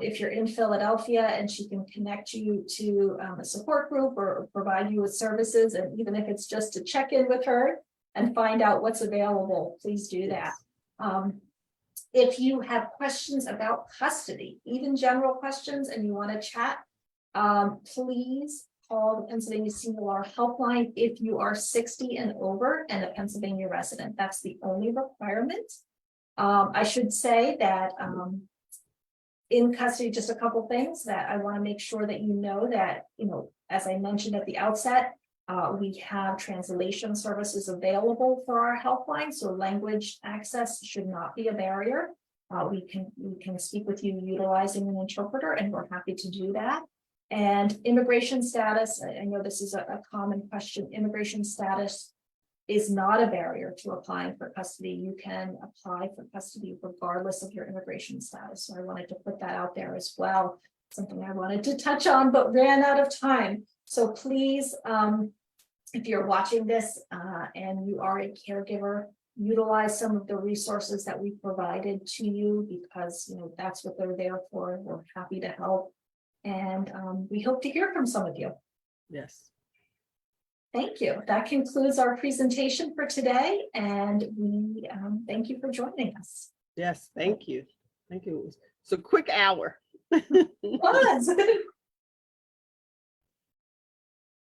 if you're in Philadelphia, and she can connect you to a support group or provide you with services. And even if it's just to check in with her and find out what's available, please do that. If you have questions about custody, even general questions, and you want to chat, please call the Pennsylvania Senior Law Helpline if you are 60 and over and a Pennsylvania resident. That's the only requirement. I should say that in custody, just a couple things that I want to make sure that that, as I mentioned at the outset, we have translation services available for our helpline, so language access should not be a barrier. We can speak with you utilizing an interpreter, and we're happy to do that. And immigration status, I know this is a common question. Immigration status is not a barrier to applying for custody. You can apply for custody regardless of your immigration status. So I wanted to put that out there as well. Something I wanted to touch on, but ran out of time. So please, if you're watching this and you are a caregiver, utilize some of the resources that we provided to you, because that's what they're there for. We're happy to help, and we hope to hear from some of you. Yes. Thank you. That concludes our presentation for today, and we thank you for joining us. Yes, thank you. Thank you. It's a quick hour. Was.